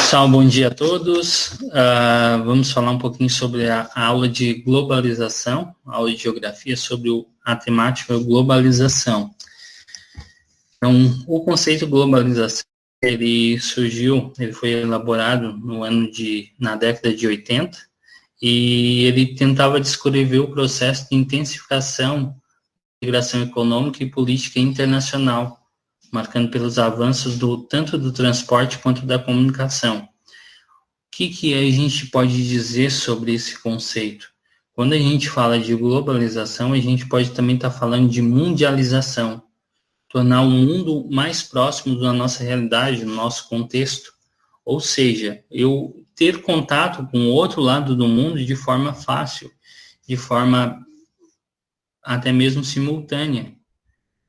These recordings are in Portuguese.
pessoal, bom dia a todos. Vamos falar um pouquinho sobre a aula de globalização, a aula de geografia sobre a temática globalização. Então, o conceito globalização, ele foi elaborado na década de 80, e ele tentava descrever o processo de intensificação da integração econômica e política internacional, marcando pelos avanços tanto do transporte quanto da comunicação. O que a gente pode dizer sobre esse conceito? Quando a gente fala de globalização, a gente pode também estar falando de mundialização, tornar o mundo mais próximo da nossa realidade, do nosso contexto. Ou seja, eu ter contato com o outro lado do mundo de forma fácil, de forma até mesmo simultânea,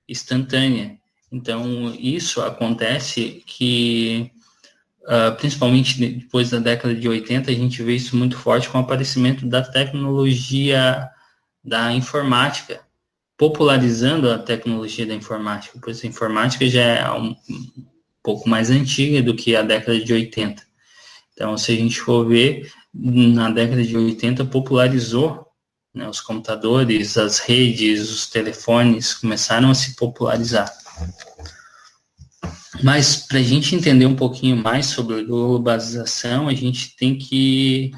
instantânea. Então, isso acontece que, principalmente depois da década de 80, a gente vê isso muito forte com o aparecimento da tecnologia da informática, popularizando a tecnologia da informática, pois a informática já é um pouco mais antiga do que a década de 80. Então, se a gente for ver, na década de 80 popularizou, né, os computadores, as redes, os telefones começaram a se popularizar. Mas, para a gente entender um pouquinho mais sobre a globalização, a gente tem que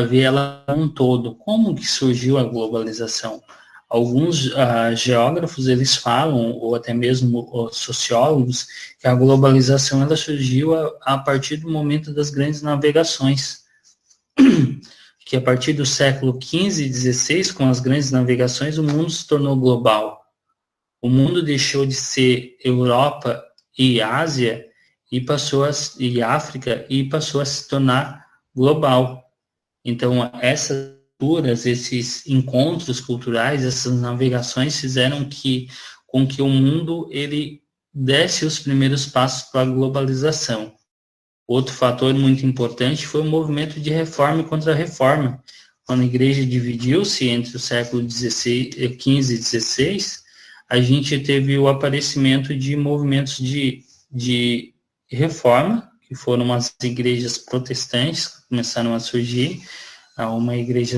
ver ela como um todo. Como que surgiu a globalização? Alguns geógrafos, eles falam, ou até mesmo os sociólogos, que a globalização ela surgiu a partir do momento das grandes navegações, que a partir do século XV e XVI, com as grandes navegações, o mundo se tornou global. O mundo deixou de ser Europa e Ásia e África e passou a se tornar global. Então, essas culturas, esses encontros culturais, essas navegações fizeram com que o mundo ele desse os primeiros passos para a globalização. Outro fator muito importante foi o movimento de reforma e contra-reforma. Quando a igreja dividiu-se entre o século XV e XVI, a gente teve o aparecimento de movimentos de reforma, que foram as igrejas protestantes que começaram a surgir, uma igreja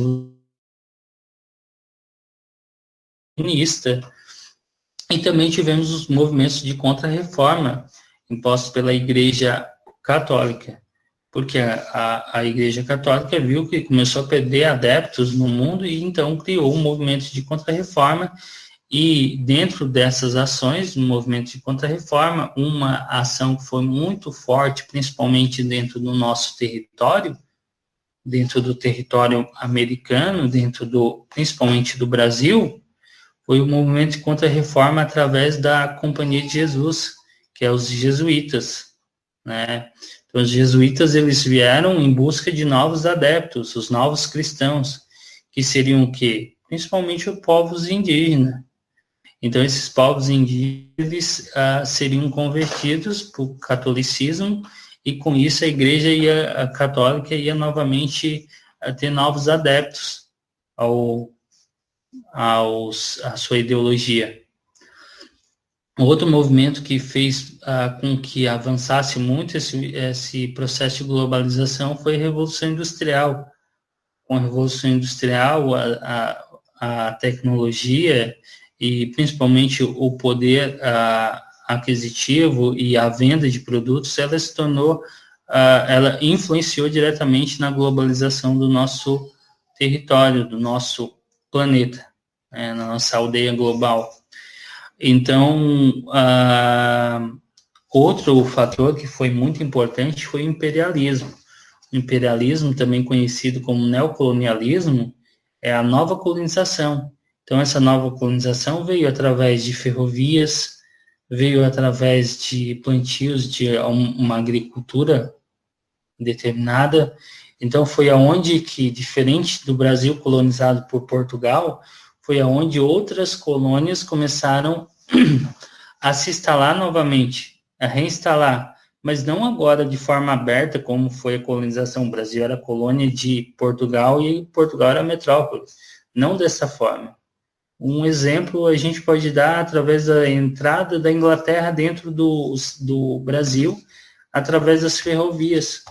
unista, e também tivemos os movimentos de contra-reforma impostos pela igreja católica, porque a igreja católica viu que começou a perder adeptos no mundo e então criou um movimento de contra-reforma. E dentro dessas ações, no movimento de contra-reforma, uma ação que foi muito forte, principalmente dentro do nosso território, dentro do território americano, principalmente do Brasil, foi o movimento de contra-reforma através da Companhia de Jesus, que é os jesuítas, né? Então, os jesuítas, eles vieram em busca de novos adeptos, os novos cristãos, que seriam o quê? Principalmente os povos indígenas. Então, esses povos indígenas seriam convertidos para o catolicismo, e com isso a igreja católica ia novamente ter novos adeptos à sua ideologia. Outro movimento que fez com que avançasse muito esse processo de globalização foi a Revolução Industrial. Com a Revolução Industrial, a tecnologia e principalmente o poder aquisitivo e a venda de produtos, ela influenciou diretamente na globalização do nosso território, do nosso planeta, né, na nossa aldeia global. Então, outro fator que foi muito importante foi o imperialismo. O imperialismo, também conhecido como neocolonialismo, é a nova colonização. Então, essa nova colonização veio através de ferrovias, veio através de plantios de uma agricultura determinada. Então, foi aonde que, diferente do Brasil colonizado por Portugal, foi aonde outras colônias começaram a se instalar novamente, a reinstalar, mas não agora de forma aberta, como foi a colonização. O Brasil era colônia de Portugal e Portugal era metrópole. Não dessa forma. Um exemplo a gente pode dar através da entrada da Inglaterra dentro do Brasil, através das ferrovias.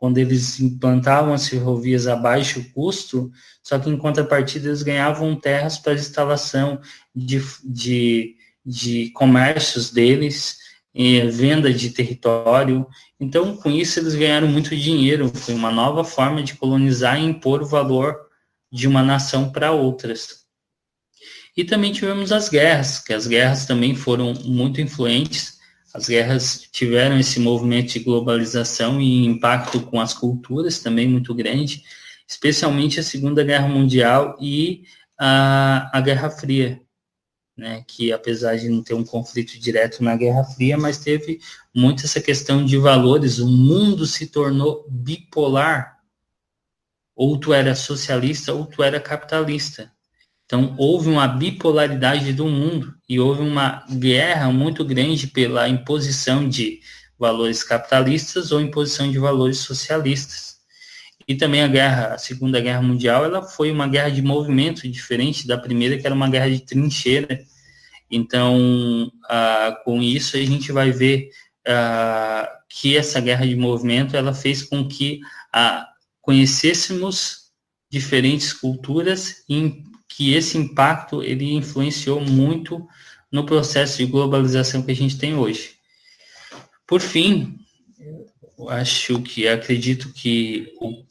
quando eles implantavam as ferrovias a baixo custo, só que em contrapartida eles ganhavam terras para instalação de comércios deles, venda de território. Então, com isso, eles ganharam muito dinheiro. Foi uma nova forma de colonizar e impor o valor de uma nação para outras. E também tivemos as guerras, que as guerras também foram muito influentes. As guerras tiveram esse movimento de globalização e impacto com as culturas também muito grande, especialmente a Segunda Guerra Mundial e a Guerra Fria, né, que apesar de não ter um conflito direto na Guerra Fria, mas teve muito essa questão de valores. O mundo se tornou bipolar, ou tu era socialista ou tu era capitalista. Então, houve uma bipolaridade do mundo e houve uma guerra muito grande pela imposição de valores capitalistas ou imposição de valores socialistas. E também a Segunda Guerra Mundial, ela foi uma guerra de movimento diferente da primeira, que era uma guerra de trincheira. Então, com isso, a gente vai ver que essa guerra de movimento, ela fez com que conhecêssemos diferentes culturas e que esse impacto, ele influenciou muito no processo de globalização que a gente tem hoje. Por fim, acredito que o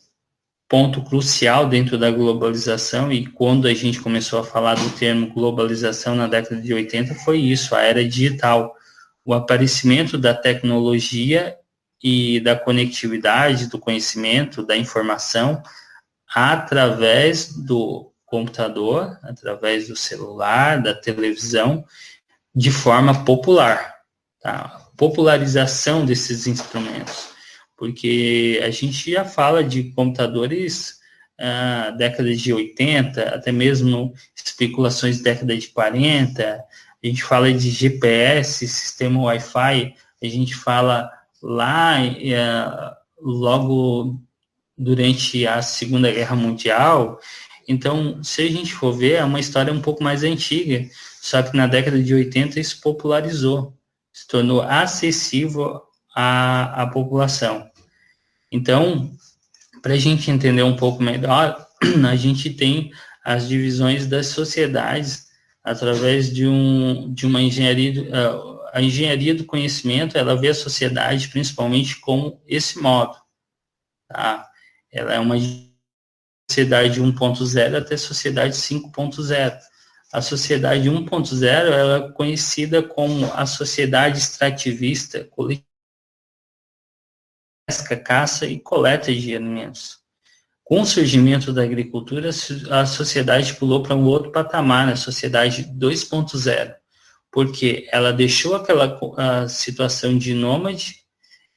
ponto crucial dentro da globalização, e quando a gente começou a falar do termo globalização na década de 80, foi isso, a era digital, o aparecimento da tecnologia e da conectividade, do conhecimento, da informação, através do computador, através do celular, da televisão, de forma popular, tá? Popularização desses instrumentos, porque a gente já fala de computadores década de 80, até mesmo especulações década de 40, a gente fala de GPS, sistema Wi-Fi, a gente fala lá, logo durante a Segunda Guerra Mundial. Então, se a gente for ver, é uma história um pouco mais antiga, só que na década de 80 isso popularizou, se tornou acessível à população. Então, para a gente entender um pouco melhor, a gente tem as divisões das sociedades através de uma engenharia, a engenharia do conhecimento, ela vê a sociedade principalmente como esse modo, tá? Ela é uma sociedade 1.0 até sociedade 5.0. A sociedade 1.0 ela é conhecida como a sociedade extrativista, coletiva, caça e coleta de alimentos. Com o surgimento da agricultura, a sociedade pulou para um outro patamar, a sociedade 2.0, porque ela deixou aquela situação de nômade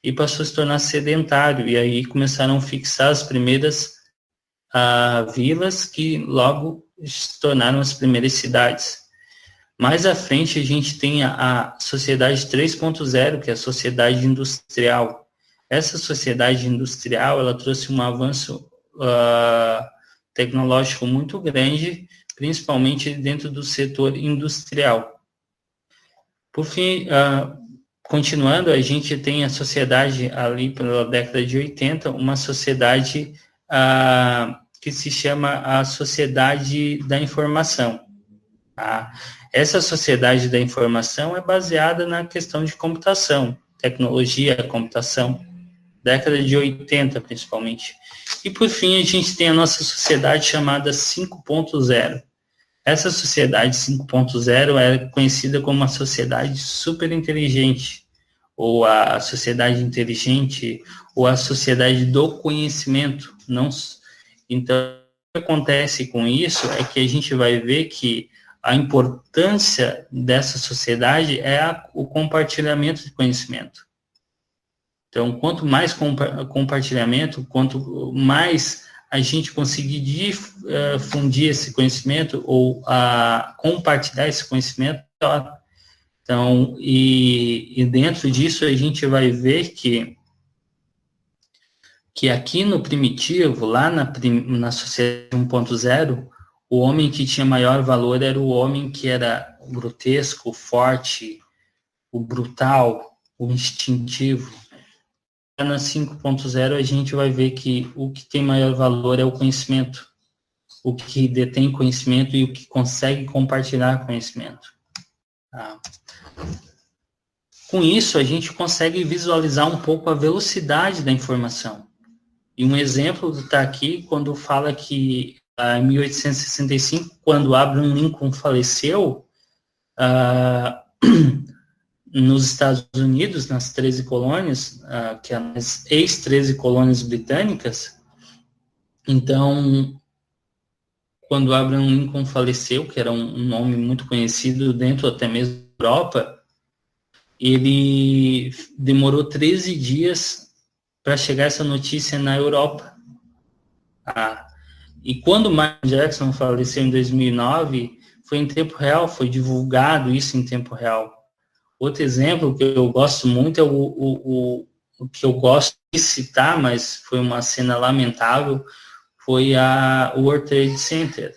e passou a se tornar sedentário, e aí começaram a fixar as primeiras vilas que logo se tornaram as primeiras cidades. Mais à frente, a gente tem a sociedade 3.0, que é a sociedade industrial. Essa sociedade industrial, ela trouxe um avanço tecnológico muito grande, principalmente dentro do setor industrial. Por fim, continuando, a gente tem a sociedade ali pela década de 80, uma sociedade que se chama a sociedade da informação. Tá? Essa sociedade da informação é baseada na questão de computação, tecnologia, computação, década de 80 principalmente. E por fim, a gente tem a nossa sociedade chamada 5.0. Essa sociedade 5.0 é conhecida como a sociedade super inteligente, ou a sociedade inteligente, ou a sociedade do conhecimento. Então, o que acontece com isso é que a gente vai ver que a importância dessa sociedade é o compartilhamento de conhecimento. Então, quanto mais compartilhamento, quanto mais a gente conseguir difundir esse conhecimento ou compartilhar esse conhecimento, melhor. Então, e dentro disso a gente vai ver que aqui no primitivo, lá na sociedade 1.0, o homem que tinha maior valor era o homem que era o grotesco, o forte, o brutal, o instintivo. na 5.0, a gente vai ver que o que tem maior valor é o conhecimento, o que detém conhecimento e o que consegue compartilhar conhecimento. Tá? Com isso, a gente consegue visualizar um pouco a velocidade da informação. E um exemplo está aqui quando fala que em 1865, quando Abraham Lincoln faleceu, nos Estados Unidos, nas 13 colônias, que eram as ex-13 colônias britânicas, então, quando Abraham Lincoln faleceu, que era um nome muito conhecido dentro até mesmo da Europa, ele demorou 13 dias para chegar essa notícia na Europa. E quando Michael Jackson faleceu em 2009, foi em tempo real, foi divulgado isso em tempo real. Outro exemplo que eu gosto muito é o que eu gosto de citar, mas foi uma cena lamentável, foi o World Trade Center,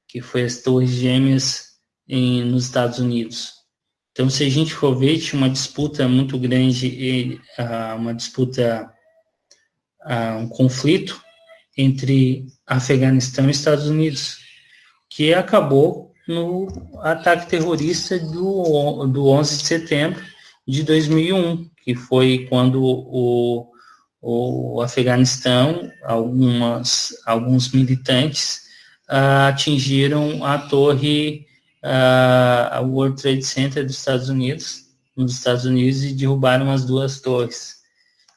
que foi as Torres Gêmeas nos Estados Unidos. Então, se a gente for ver, tinha uma disputa muito grande, um conflito entre Afeganistão e Estados Unidos, que acabou no ataque terrorista do 11 de setembro de 2001, que foi quando o Afeganistão, alguns militantes atingiram a torre, a World Trade Center dos Estados Unidos, nos Estados Unidos, e derrubaram as duas torres.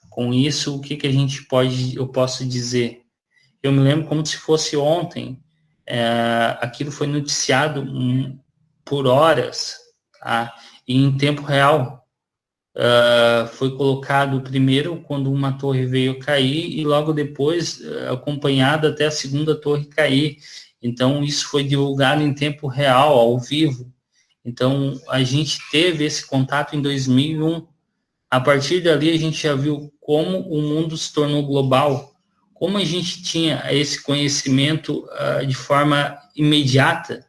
Com isso, o que eu posso dizer? Eu me lembro como se fosse ontem, aquilo foi noticiado por horas, tá? E em tempo real. Foi colocado primeiro quando uma torre veio cair e logo depois acompanhado até a segunda torre cair. Então, isso foi divulgado em tempo real, ao vivo. Então, a gente teve esse contato em 2001. A partir dali, a gente já viu como o mundo se tornou global, como a gente tinha esse conhecimento de forma imediata,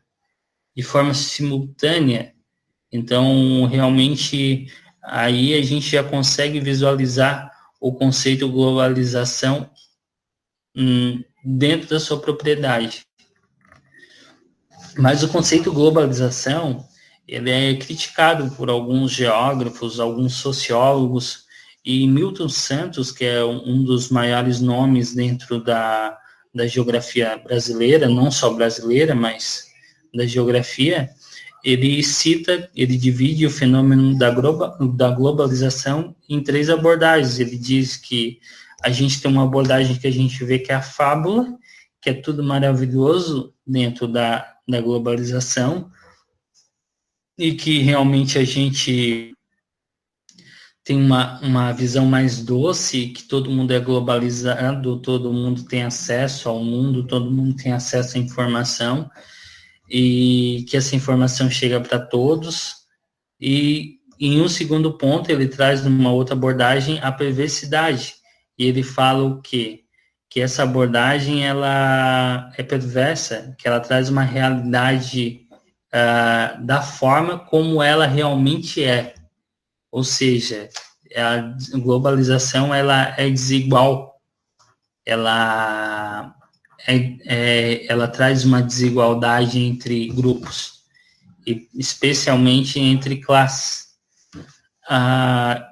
de forma simultânea. Então, realmente, aí a gente já consegue visualizar o conceito globalização dentro da sua propriedade. Mas o conceito globalização, ele é criticado por alguns geógrafos, alguns sociólogos, e Milton Santos, que é um dos maiores nomes dentro da geografia brasileira, não só brasileira, mas da geografia, ele divide o fenômeno da globalização em 3 abordagens. Ele diz que a gente tem uma abordagem que a gente vê que é a fábula, que é tudo maravilhoso dentro da globalização, e que realmente a gente tem uma visão mais doce, que todo mundo é globalizado, todo mundo tem acesso ao mundo, todo mundo tem acesso à informação, e que essa informação chega para todos. E em um segundo ponto, ele traz numa outra abordagem a perversidade, e ele fala o quê? Que essa abordagem ela é perversa, que ela traz uma realidade da forma como ela realmente é. Ou seja, a globalização ela é desigual, ela traz uma desigualdade entre grupos, e especialmente entre classes.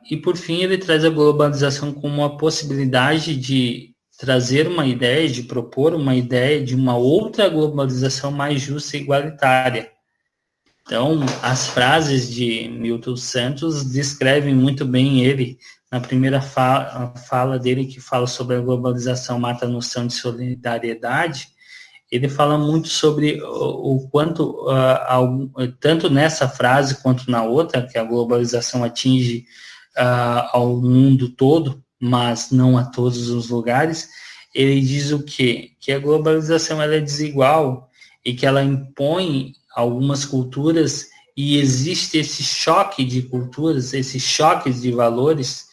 E por fim, ele traz a globalização como uma possibilidade de trazer uma ideia, de propor uma ideia de uma outra globalização mais justa e igualitária. Então, as frases de Milton Santos descrevem muito bem ele. Na primeira fala dele, que fala sobre a globalização mata a noção de solidariedade, ele fala muito sobre o quanto, tanto nessa frase quanto na outra, que a globalização atinge ao mundo todo, mas não a todos os lugares. Ele diz o quê? Que a globalização ela é desigual e que ela impõe algumas culturas, e existe esse choque de culturas, esses choques de valores,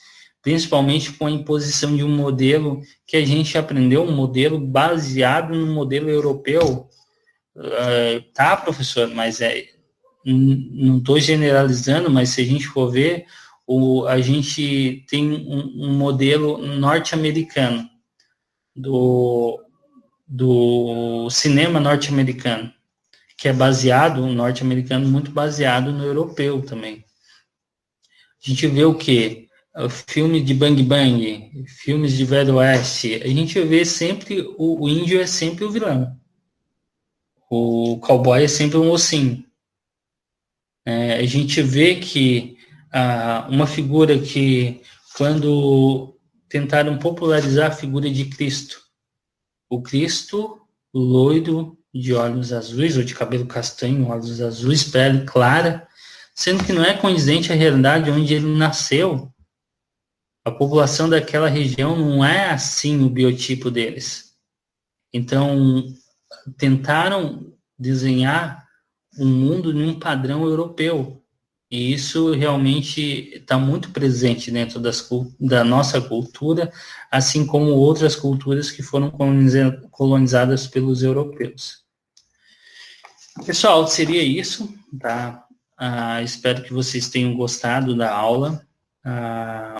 principalmente com a imposição de um modelo que a gente aprendeu, um modelo baseado no modelo europeu. Tá, professor, mas não estou generalizando, mas se a gente for ver, a gente tem um modelo norte-americano, do cinema norte-americano, que é baseado, um norte-americano muito baseado no europeu também. A gente vê o quê? Filme de Bang Bang, filmes de Velho Oeste, a gente vê sempre, o índio é sempre o vilão. O cowboy é sempre um mocinho. A gente vê que uma figura que, quando tentaram popularizar a figura de Cristo, o Cristo loiro, de olhos azuis, ou de cabelo castanho, olhos azuis, pele clara, sendo que não é condizente à realidade onde ele nasceu. A população daquela região não é assim o biotipo deles. Então, tentaram desenhar um mundo num padrão europeu. E isso realmente está muito presente dentro da nossa cultura, assim como outras culturas que foram colonizadas pelos europeus. Pessoal, seria isso, tá? Espero que vocês tenham gostado da aula.